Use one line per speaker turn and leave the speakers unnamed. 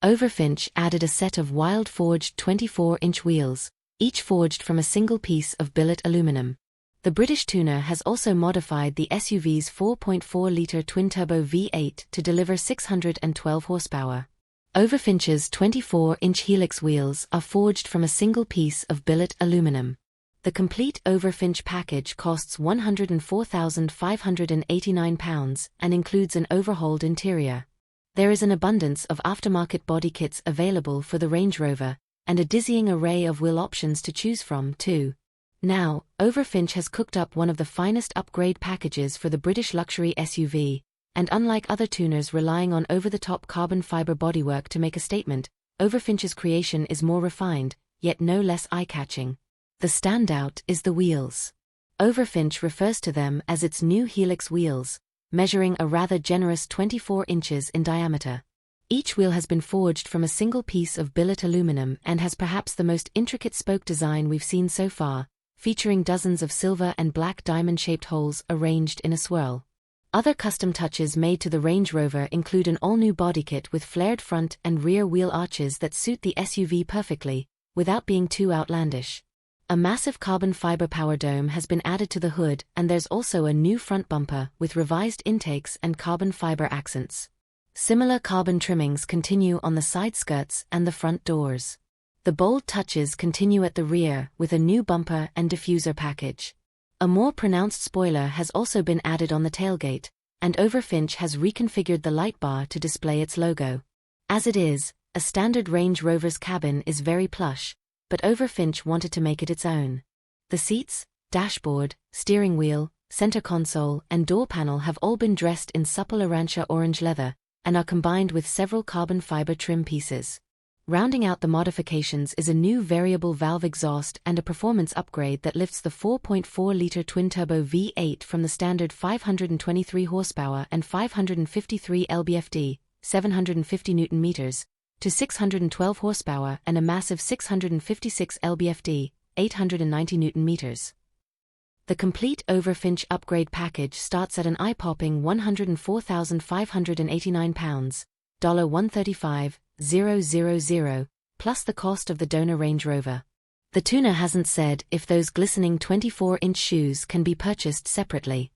Overfinch added a set of wild forged 24-inch wheels, each forged from a single piece of billet aluminum. The British tuner has also modified the SUV's 4.4-litre twin-turbo V8 to deliver 612 horsepower. Overfinch's 24-inch Helix wheels are forged from a single piece of billet aluminum. The complete Overfinch package costs £104,589 and includes an overhauled interior. There is an abundance of aftermarket body kits available for the Range Rover, and a dizzying array of wheel options to choose from, too. Now, Overfinch has cooked up one of the finest upgrade packages for the British luxury SUV, and unlike other tuners relying on over-the-top carbon fiber bodywork to make a statement, Overfinch's creation is more refined, yet no less eye-catching. The standout is the wheels. Overfinch refers to them as its new Helix wheels, measuring a rather generous 24 inches in diameter. Each wheel has been forged from a single piece of billet aluminum and has perhaps the most intricate spoke design we've seen so far, featuring dozens of silver and black diamond-shaped holes arranged in a swirl. Other custom touches made to the Range Rover include an all-new body kit with flared front and rear wheel arches that suit the SUV perfectly, without being too outlandish. A massive carbon fiber power dome has been added to the hood, and there's also a new front bumper with revised intakes and carbon fiber accents. Similar carbon trimmings continue on the side skirts and the front doors. The bold touches continue at the rear with a new bumper and diffuser package. A more pronounced spoiler has also been added on the tailgate, and Overfinch has reconfigured the light bar to display its logo. As it is, a standard Range Rover's cabin is very plush, but Overfinch wanted to make it its own. The seats, dashboard, steering wheel, center console, and door panel have all been dressed in supple Arancia orange leather, and are combined with several carbon fiber trim pieces. Rounding out the modifications is a new variable valve exhaust and a performance upgrade that lifts the 4.4-litre twin-turbo V8 from the standard 523 horsepower and 553 lb-ft, 750 Nm, to 612 horsepower and a massive 656 lb-ft, 890 Nm. The complete Overfinch upgrade package starts at an eye-popping £104,589, $135,000, plus the cost of the donor Range Rover. The tuner hasn't said if those glistening 24-inch shoes can be purchased separately.